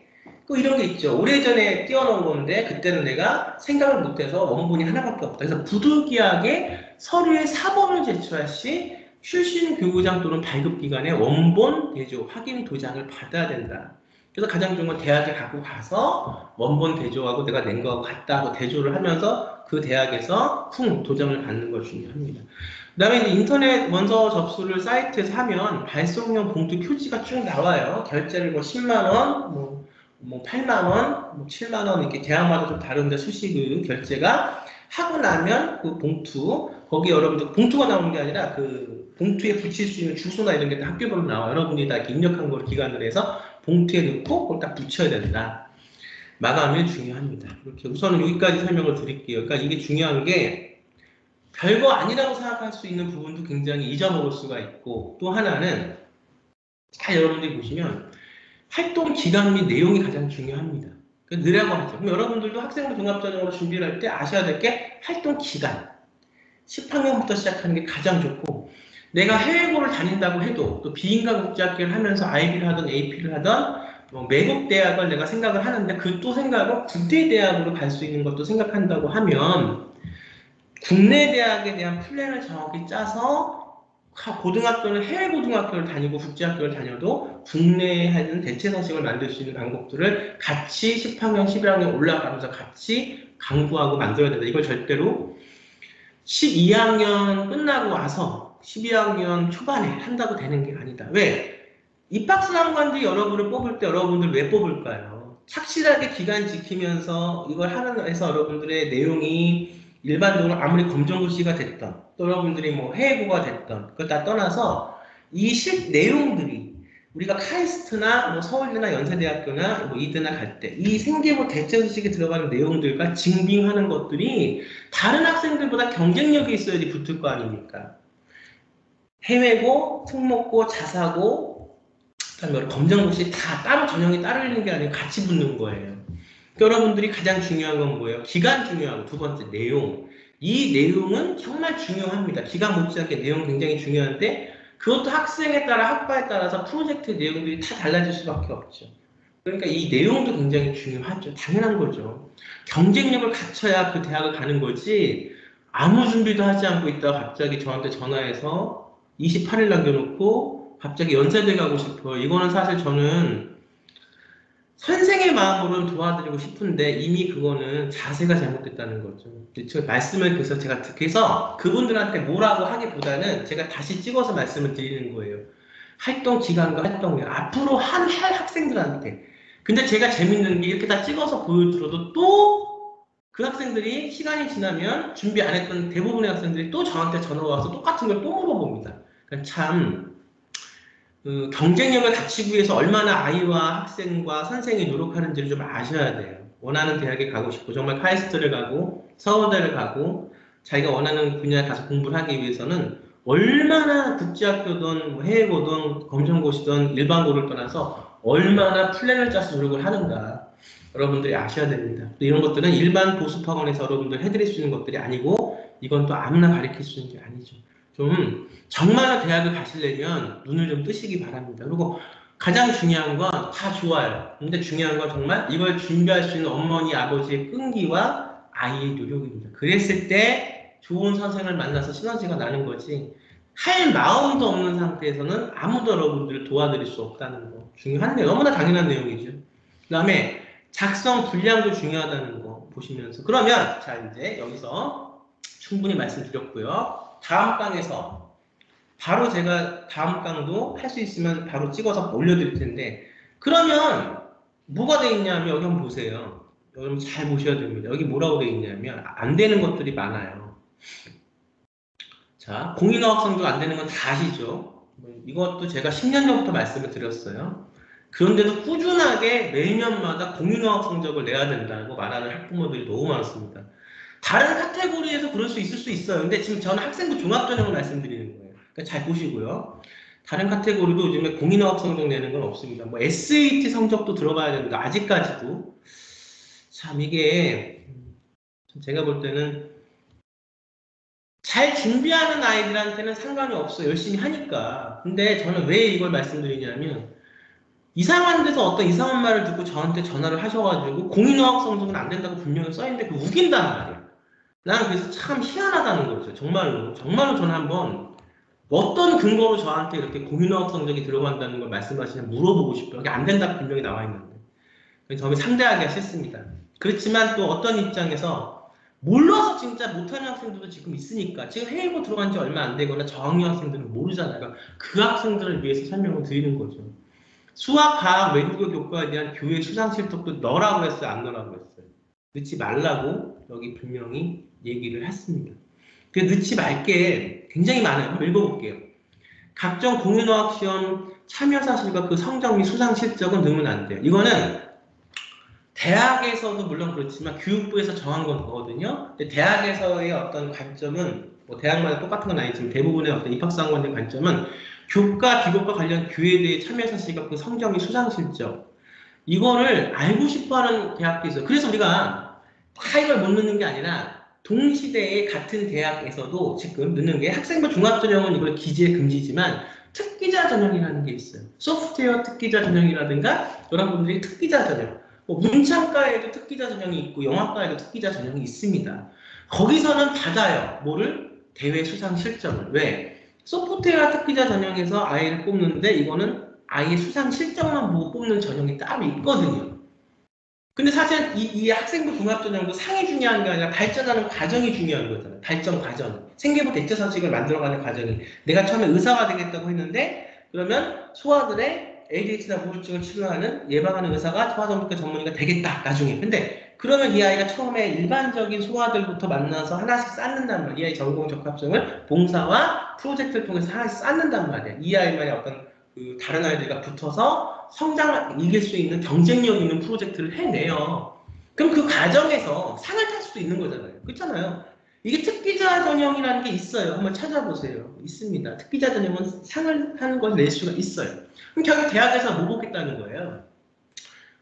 이런 게 있죠. 오래전에 띄워놓은 건데 그때는 내가 생각을 못해서 원본이 하나밖에 없다. 그래서 부득이하게 서류의 사본을 제출할 시 출신 교구장 또는 발급기관에 원본 대조 확인 도장을 받아야 된다. 그래서 가장 중요한 건 대학에 갖고 가서 원본 대조하고 내가 낸 거하고 같다 하고 대조를 하면서 그 대학에서 도장을 받는 거 중요합니다. 그 다음에 인터넷 원서 접수를 사이트에서 하면 발송용 봉투 표지가 쭉 나와요. 결제를 뭐 10만원, 뭐 8만원, 뭐 7만원 이렇게 대학마다 좀 다른데 수식의 결제가 하고 나면 그 봉투 거기 여러분들 봉투가 나오는 게 아니라 그 봉투에 붙일 수 있는 주소나 이런 게 다 학교별로 나와요. 여러분이 다 이렇게 입력한 걸 기간으로 해서 봉투에 넣고 그걸 딱 붙여야 된다. 마감이 중요합니다. 이렇게 우선은 여기까지 설명을 드릴게요. 그러니까 이게 중요한 게 별거 아니라고 생각할 수 있는 부분도 굉장히 잊어먹을 수가 있고 또 하나는 잘 여러분들이 보시면 활동 기간 및 내용이 가장 중요합니다. 느라고 하죠. 그럼 여러분들도 학생부 종합전형으로 준비를 할 때 아셔야 될 게 활동 기간. 10학년부터 시작하는 게 가장 좋고 내가 해외고를 다닌다고 해도 또 비인가 국제학교를 하면서 IB를 하든 AP를 하든 뭐 외국 대학을 내가 생각을 하는데 그 또 생각은 국제 대학으로 갈 수 있는 것도 생각한다고 하면 국내 대학에 대한 플랜을 정확히 짜서 고등학교는 해외 고등학교를 다니고 국제학교를 다녀도 국내에 하는 대체 서식을 만들 수 있는 방법들을 같이 10학년, 11학년 올라가면서 같이 강구하고 만들어야 된다. 이걸 절대로 12학년 끝나고 와서 12학년 초반에 한다고 되는 게 아니다. 왜? 입학수강관들이 여러분을 뽑을 때 여러분들 왜 뽑을까요? 착실하게 기간 지키면서 이걸 하는 해서 여러분들의 내용이 일반적으로 아무리 검정고시가 됐던 또 여러분들이 뭐 해외고가 됐던 그걸 다 떠나서 이 내용들이 우리가 카이스트나 뭐 서울대나 연세대학교나 뭐 이대나 갈 때 이 생계부 대체서식에 들어가는 내용들과 증빙하는 것들이 다른 학생들보다 경쟁력이 있어야지 붙을 거 아닙니까? 해외고, 특목고, 자사고, 그다음에 검정고시 다 따로 전형이 따로 있는 게 아니고 같이 붙는 거예요. 여러분들이 가장 중요한 건 뭐예요? 기간 중요하고 두 번째 내용. 이 내용은 정말 중요합니다. 기간 못지않게 내용 굉장히 중요한데 그것도 학생에 따라 학과에 따라서 프로젝트 내용들이 다 달라질 수밖에 없죠. 그러니까 이 내용도 굉장히 중요하죠. 당연한 거죠. 경쟁력을 갖춰야 그 대학을 가는 거지 아무 준비도 하지 않고 있다가 갑자기 저한테 전화해서 28일 남겨놓고 갑자기 연세대 가고 싶어요. 이거는 사실 저는 선생의 마음으로는 도와드리고 싶은데 이미 그거는 자세가 잘못됐다는 거죠. 저 말씀을 그래서 제가 그래서 그분들한테 뭐라고 하기보다는 제가 다시 찍어서 말씀을 드리는 거예요. 활동 기간과 활동을 앞으로 할 학생들한테. 근데 제가 재밌는 게 이렇게 다 찍어서 보여드려도 또 그 학생들이 시간이 지나면 준비 안 했던 대부분의 학생들이 또 저한테 전화 와서 똑같은 걸 또 물어봅니다. 그러니까 참 그 경쟁력을 갖추기 위해서 얼마나 아이와 학생과 선생이 노력하는지를 좀 아셔야 돼요. 원하는 대학에 가고 싶고 정말 카이스트를 가고 서울대를 가고 자기가 원하는 분야에 가서 공부를 하기 위해서는 얼마나 국제학교든 뭐 해외고든 검정고시든 일반고를 떠나서 얼마나 플랜을 짜서 노력을 하는가 여러분들이 아셔야 됩니다. 또 이런 것들은 일반 보습학원에서 여러분들 해드릴 수 있는 것들이 아니고 이건 또 아무나 가르칠 수 있는 게 아니죠. 좀 정말로 대학을 가시려면 눈을 좀 뜨시기 바랍니다. 그리고 가장 중요한 건 다 좋아요. 근데 중요한 건 정말 이걸 준비할 수 있는 어머니, 아버지의 끈기와 아이의 노력입니다. 그랬을 때 좋은 선생을 만나서 시너지가 나는 거지 할 마음도 없는 상태에서는 아무도 여러분들을 도와드릴 수 없다는 거 중요한데 너무나 당연한 내용이죠. 그 다음에 작성 분량도 중요하다는 거 보시면서 그러면 자 이제 여기서 충분히 말씀드렸고요. 다음 강에서 바로 제가 다음 강도 할 수 있으면 바로 찍어서 올려드릴 텐데 그러면 뭐가 돼 있냐면 여기 한번 보세요. 여러분 잘 보셔야 됩니다. 여기 뭐라고 돼 있냐면 안 되는 것들이 많아요. 자, 공인어학 성적 안 되는 건 다 아시죠? 이것도 제가 10년 전부터 말씀을 드렸어요. 그런데도 꾸준하게 매년마다 공인어학 성적을 내야 된다고 말하는 학부모들이 너무 많습니다. 다른 카테고리에서 그럴 수 있을 수 있어요. 근데 지금 저는 학생부 종합전형을 말씀드리는 거예요. 그러니까 잘 보시고요. 다른 카테고리도 요즘에 공인어학 성적 내는 건 없습니다. 뭐 SAT 성적도 들어가야 됩니다. 아직까지도. 참 이게 제가 볼 때는 잘 준비하는 아이들한테는 상관이 없어요. 열심히 하니까. 근데 저는 왜 이걸 말씀드리냐면 이상한 데서 어떤 이상한 말을 듣고 저한테 전화를 하셔가지고 공인어학 성적은 안 된다고 분명히 써있는데 그걸 우긴단 말이에요. 난 그래서 참 희한하다는 거죠. 정말로. 정말로 저는 한번 어떤 근거로 저한테 이렇게 공인어학 성적이 들어간다는 걸 말씀하시면 물어보고 싶어요. 이게 안 된다고 분명히 나와 있는데. 저는 상대하기가 싫습니다. 그렇지만 또 어떤 입장에서 몰라서 진짜 못하는 학생들도 지금 있으니까 지금 해외고 들어간 지 얼마 안 되거나 저학년 학생들은 모르잖아요. 그러니까 그 학생들을 위해서 설명을 드리는 거죠. 수학, 과학, 외국어 교과에 대한 교회 수상 실적도 넣으라고 했어요? 안 넣으라고 했어요? 넣지 말라고 여기 분명히 얘기를 했습니다. 그 넣지 말게 굉장히 많아요. 한번 읽어볼게요. 각종 공인어학 시험 참여 사실과 그 성적 및 수상 실적은 넣으면 안 돼요. 이거는 대학에서도 물론 그렇지만 교육부에서 정한 거거든요. 근데 대학에서의 어떤 관점은 뭐 대학마다 똑같은 건 아니지만 대부분의 어떤 입학사관의 관점은 교과, 비교과 관련 교회대회 참여 사실과 그 성적 및 수상 실적 이거를 알고 싶어하는 대학도 있어요. 그래서 우리가 다 이걸 못 넣는 게 아니라 동시대에 같은 대학에서도 지금 넣는 게 학생부 종합전형은 이걸 기재 금지지만 특기자 전형이라는 게 있어요. 소프트웨어 특기자 전형이라든가 여러분들이 특기자 전형 뭐 문창과에도 특기자 전형이 있고 영화과에도 특기자 전형이 있습니다. 거기서는 받아요. 뭐를? 대회 수상 실적을. 왜? 소프트웨어 특기자 전형에서 아이를 뽑는데 이거는 아이의 수상 실적만 보고 뽑는 전형이 따로 있거든요. 근데 사실 이 학생부 종합전형도 상이 중요한 게 아니라 발전하는 과정이 중요한 거잖아요. 발전 과정. 생계부 대처서식을 만들어가는 과정이. 내가 처음에 의사가 되겠다고 했는데 그러면 소아들의 ADHD나 우울증을 치료하는 예방하는 의사가 소아정신과 전문의가 되겠다 나중에. 근데 그러면 이 아이가 처음에 일반적인 소아들부터 만나서 하나씩 쌓는단 말이야. 이 아이 전공 적합성을 봉사와 프로젝트를 통해서 하나씩 쌓는단 말이야. 이 아이만의 어떤 그 다른 아이들과 붙어서 성장을 이길 수 있는 경쟁력 있는 프로젝트를 해내요. 그럼 그 과정에서 상을 탈 수도 있는 거잖아요. 그렇잖아요. 이게 특기자 전형이라는 게 있어요. 한번 찾아보세요. 있습니다. 특기자 전형은 상을 하는 걸 낼 수가 있어요. 그럼 결국 대학에서 뭐 보겠다는 거예요?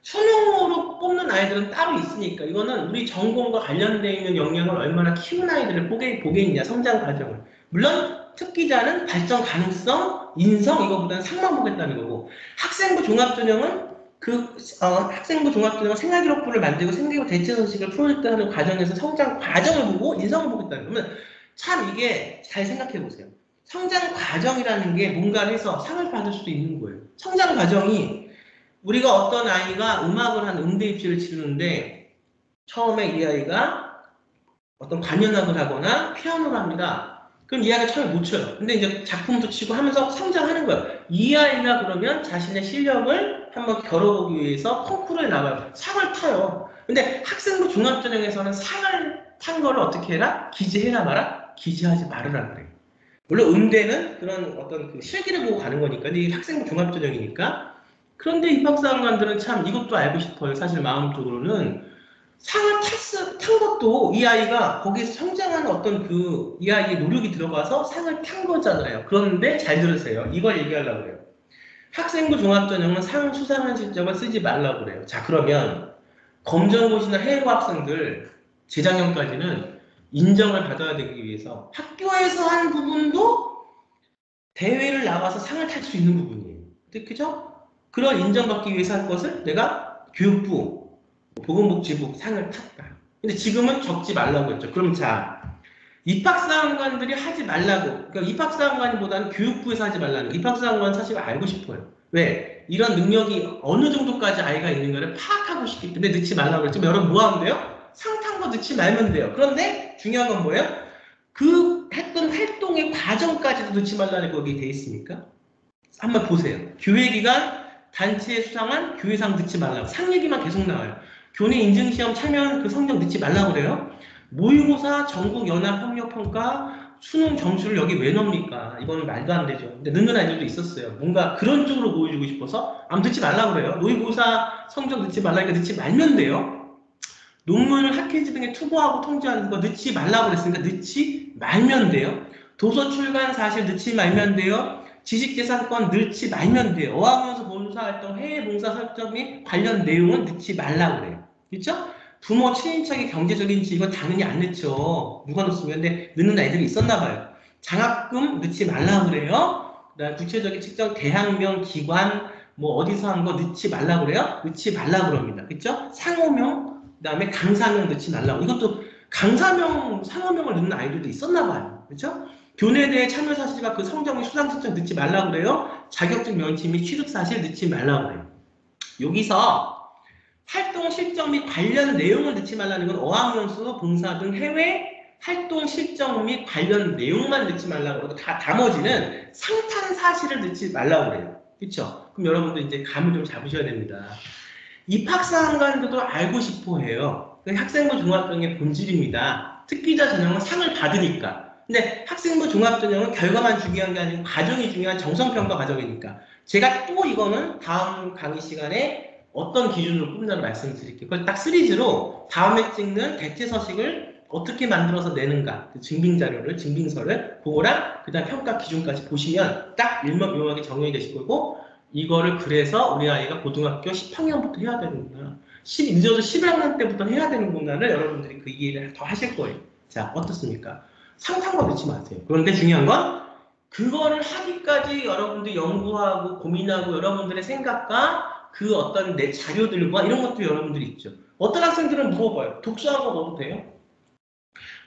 수능으로 뽑는 아이들은 따로 있으니까 이거는 우리 전공과 관련되어 있는 역량을 얼마나 키운 아이들을 보겠냐, 성장 과정을. 물론 특기자는 발전 가능성, 인성 이거보다는 상만 보겠다는 거고 학생부 종합전형은 학생부 종합전형은 생활기록부를 만들고 생계부 대체서식을 프로젝트하는 과정에서 성장 과정을 보고 인성을 보겠다는 거면 참 이게 잘 생각해 보세요. 성장 과정이라는 게 뭔가를 해서 상을 받을 수도 있는 거예요. 성장 과정이 우리가 어떤 아이가 음악을 한 음대 입시를 치르는데 처음에 이 아이가 어떤 관현악을 하거나 피아노를 합니다. 그럼 이 아이가 처음에 못 쳐요. 근데 이제 작품도 치고 하면서 성장하는 거예요. 이 아이가 그러면 자신의 실력을 한번 겨뤄보기 위해서 콩쿠르에 나가요. 상을 타요. 근데 학생부 종합전형에서는 상을 탄 거를 어떻게 해라? 기재해라 마라? 기재하지 말으라 그래요. 물론 음대는 그런 어떤 그 실기를 보고 가는 거니까, 근데 이 학생부 종합전형이니까. 그런데 입학사관관들은 참 이것도 알고 싶어요. 사실 마음적으로는 상을 탄 것도 이 아이가 거기서 성장하는 어떤 그 이 아이의 노력이 들어가서 상을 탄 거잖아요. 그런데 잘 들으세요. 이걸 얘기하려고 그래요. 학생부 종합전형은 상 수상한 실적을 쓰지 말라고 그래요. 자, 그러면 검정고시나 해외고 학생들 재작년까지는 인정을 받아야 되기 위해서 학교에서 한 부분도 대회를 나가서 상을 탈 수 있는 부분이에요. 그죠? 그런 인정받기 위해서 할 것을 내가 교육부, 보건복지부 상을 탔다. 근데 지금은 적지 말라고 했죠. 그럼 자, 입학사항관들이 하지 말라고. 그러니까 입학사항관보다는 교육부에서 하지 말라는 거. 입학사항관 사실 알고 싶어요. 왜? 이런 능력이 어느 정도까지 아이가 있는가를 파악하고 싶기 때문에 넣지 말라고 그랬죠. 여러분 뭐 하면 돼요? 상탄 거 넣지 말면 돼요. 그런데 중요한 건 뭐예요? 그 했던 활동의 과정까지도 넣지 말라는 거기 돼 있습니까? 한번 보세요. 교회기관 단체에 수상한 교회상 넣지 말라고. 상 얘기만 계속 나와요. 교내 인증시험 참여한 그 성적 넣지 말라고 그래요. 모의고사 전국연합협력평가 수능 점수를 여기 왜 넣습니까? 이거는 말도 안 되죠. 근데 넣는 아이들도 있었어요. 뭔가 그런 쪽으로 보여주고 싶어서 넣지 말라고 그래요. 모의고사 성적 넣지 말라니까 넣지 말면 돼요. 논문을 학회지 등에 투고하고 통지하는 거 넣지 말라고 그랬으니까 넣지 말면 돼요. 도서 출간 사실 넣지 말면 돼요. 지식재산권 넣지 말면 돼요. 어학연수 봉사활동 해외 봉사 설정 및 관련 내용은 넣지 말라고 그래요. 그렇죠? 부모 친인척의 경제적인 지위가 당연히 안 넣죠. 누가 넣습니까? 근데 넣는 아이들이 있었나 봐요. 장학금 넣지 말라고 그래요. 그다음 구체적인 측정 대학명 기관 뭐 어디서 한 거 넣지 말라고 그래요? 넣지 말라고 그럽니다. 그렇죠? 상호명 그다음에 강사명 넣지 말라고. 이것도 강사명 상호명을 넣는 아이들도 있었나 봐요. 그렇죠? 교내대회 참여 사실과 그 성적의 수상 신청 넣지 말라고 그래요. 자격증 면치 및 취득 사실 넣지 말라고 그래요. 여기서 활동 실적 및 관련 내용을 넣지 말라는 건 어학연수, 봉사 등 해외 활동 실적 및 관련 내용만 넣지 말라고 그러고 나머지는 상탄 사실을 넣지 말라고 그래요. 그렇죠? 그럼 여러분들 이제 감을 좀 잡으셔야 됩니다. 입학사항관들도 알고 싶어 해요. 학생부 종합전형의 본질입니다. 특기자 전형은 상을 받으니까. 근데 학생부 종합전형은 결과만 중요한 게 아니고 과정이 중요한 정성평가 과정이니까. 제가 또 이거는 다음 강의 시간에 어떤 기준으로 뽑는다는 말씀을 드릴게요. 그걸 딱 시리즈로 다음에 찍는 대체서식을 어떻게 만들어서 내는가, 그 증빙자료를, 증빙서를, 그거랑 그 다음 평가 기준까지 보시면 딱 일목요연하게 정리이 되실 거고, 이거를 그래서 우리 아이가 고등학교 10학년부터 해야 되는구나. 늦어도 11학년 때부터 해야 되는구나를 여러분들이 그 이해를 더 하실 거예요. 자, 어떻습니까? 상상과 넣지 마세요. 그런데 중요한 건 그거를 하기까지 여러분들이 연구하고 고민하고 여러분들의 생각과 그 어떤 내 자료들과 이런 것도 여러분들이 있죠. 어떤 학생들은 물어봐요. 독서한 거 넣어도 돼요?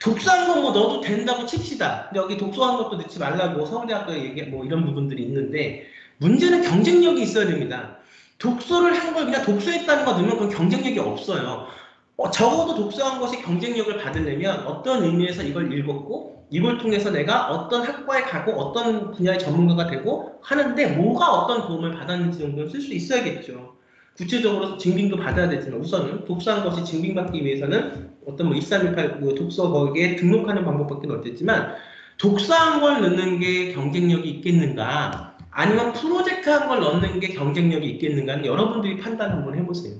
독서한 거 뭐 넣어도 된다고 칩시다. 근데 여기 독서한 것도 넣지 말라고 서울대학교 얘기 뭐 이런 부분들이 있는데 문제는 경쟁력이 있어야 됩니다. 독서를 한 걸 그냥 독서했다는 거 넣으면 그건 경쟁력이 없어요. 적어도 독서한 것이 경쟁력을 받으려면 어떤 의미에서 이걸 읽었고 이걸 통해서 내가 어떤 학과에 가고 어떤 분야의 전문가가 되고 하는데 뭐가 어떤 도움을 받았는지 정도는 쓸 수 있어야겠죠. 구체적으로 증빙도 받아야 되지만 우선은 독서한 것이 증빙받기 위해서는 어떤 뭐 2318 독서 거기에 등록하는 방법밖에 없겠지만 독서한 걸 넣는 게 경쟁력이 있겠는가 아니면 프로젝트한 걸 넣는 게 경쟁력이 있겠는가는 여러분들이 판단 한번 해보세요.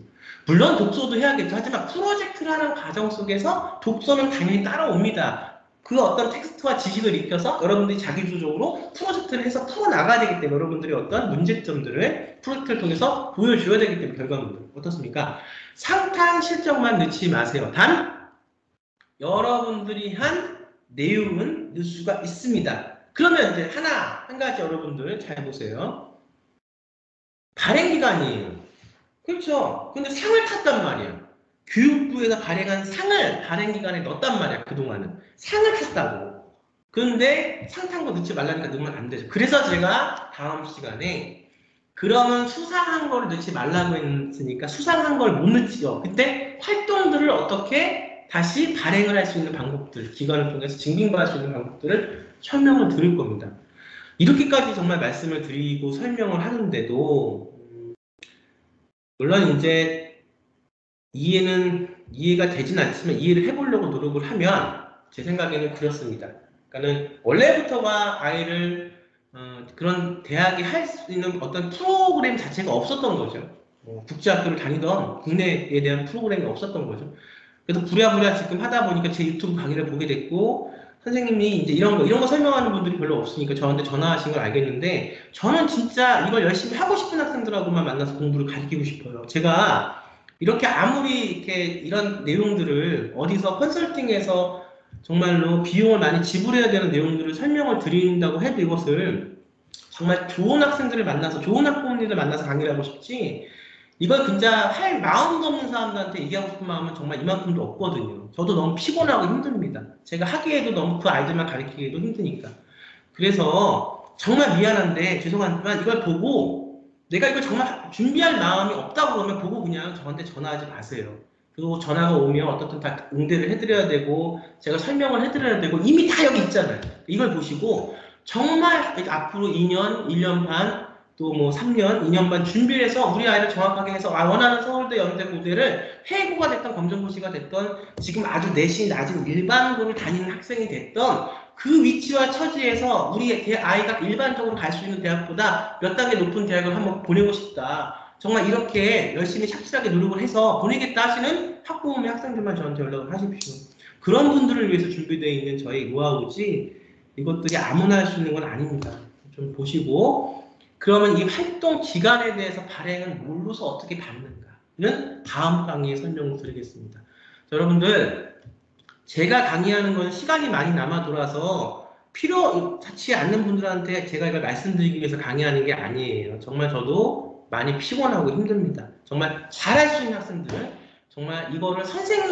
물론 독서도 해야겠죠. 하지만 프로젝트를 하는 과정 속에서 독서는 당연히 따라옵니다. 그 어떤 텍스트와 지식을 익혀서 여러분들이 자기주도적으로 프로젝트를 해서 풀어나가야 되기 때문에 여러분들이 어떤 문제점들을 프로젝트를 통해서 보여줘야 되기 때문에 결과물들. 어떻습니까? 상탄 실적만 넣지 마세요. 단 여러분들이 한 내용은 넣을 수가 있습니다. 그러면 이제 한 가지 여러분들 잘 보세요. 발행기간이에요. 그렇죠. 근데 상을 탔단 말이야. 교육부에서 발행한 상을 발행기간에 넣었단 말이야, 그동안은. 상을 탔다고. 그런데 상 탄 거 넣지 말라니까 넣으면 안 되죠. 그래서 제가 다음 시간에 그러면 수상한 거를 넣지 말라고 했으니까 수상한 걸 못 넣지요. 그때 활동들을 어떻게 다시 발행을 할 수 있는 방법들, 기관을 통해서 증빙받을 수 있는 방법들을 설명을 드릴 겁니다. 이렇게까지 정말 말씀을 드리고 설명을 하는데도 물론 이제 이해가 되진 않지만 이해를 해보려고 노력을 하면 제 생각에는 그렇습니다. 그러니까는 원래부터가 아이를 그런 대학이 할 수 있는 어떤 프로그램 자체가 없었던 거죠. 국제학교를 다니던 국내에 대한 프로그램이 없었던 거죠. 그래서 부랴부랴 지금 하다 보니까 제 유튜브 강의를 보게 됐고, 선생님이 이제 이런 거 설명하는 분들이 별로 없으니까 저한테 전화하신 걸 알겠는데, 저는 진짜 이걸 열심히 하고 싶은 학생들하고만 만나서 공부를 가르치고 싶어요. 제가 이렇게 아무리 이렇게 이런 내용들을 어디서 컨설팅해서 정말로 비용을 많이 지불해야 되는 내용들을 설명을 드린다고 해도 이것을 정말 좋은 학생들을 만나서 좋은 학부모님들 만나서 강의를 하고 싶지, 이걸 진짜 할 마음도 없는 사람들한테 얘기하고 싶은 마음은 정말 이만큼도 없거든요. 저도 너무 피곤하고 힘듭니다. 제가 하기에도 너무 그 아이들만 가르치기에도 힘드니까. 그래서 정말 미안한데 죄송하지만 이걸 보고 내가 이걸 정말 준비할 마음이 없다고 그러면 보고 그냥 저한테 전화하지 마세요. 그리고 전화가 오면 어떻든 다 응대를 해드려야 되고 제가 설명을 해드려야 되고 이미 다 여기 있잖아요. 이걸 보시고 정말 앞으로 2년, 1년 반, 또 뭐 3년, 2년 반 준비를 해서 우리 아이를 정확하게 해서 원하는 서울대, 연대, 고대를 해고가 됐던 검정고시가 됐던 지금 아주 내신이 낮은 일반고를 다니는 학생이 됐던 그 위치와 처지에서 우리 아이가 일반적으로 갈 수 있는 대학보다 몇 단계 높은 대학을 한번 보내고 싶다. 정말 이렇게 열심히 착실하게 노력을 해서 보내겠다 하시는 학부모의 학생들만 저한테 연락을 하십시오. 그런 분들을 위해서 준비되어 있는 저희 노하우지 이것들이 아무나 할 수 있는 건 아닙니다. 좀 보시고 그러면 이 활동 기간에 대해서 발행은 뭘로서 어떻게 받는가는 다음 강의에 설명을 드리겠습니다. 자, 여러분들 제가 강의하는 건 시간이 많이 남아 돌아서 필요치 않는 분들한테 제가 이걸 말씀드리기 위해서 강의하는 게 아니에요. 정말 저도 많이 피곤하고 힘듭니다. 정말 잘할 수 있는 학생들, 정말 이거를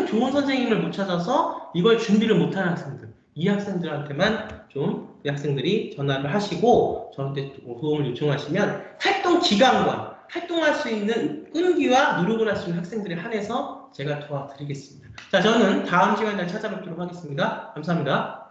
좋은 선생님을 못 찾아서 이걸 준비를 못하는 학생들, 이 학생들한테만 좀 그 학생들이 전화를 하시고 저한테 도움을 요청하시면 활동 기간과 활동할 수 있는 끈기와 노력을 할 수 있는 학생들에 한해서 제가 도와드리겠습니다. 자, 저는 다음 시간에 찾아뵙도록 하겠습니다. 감사합니다.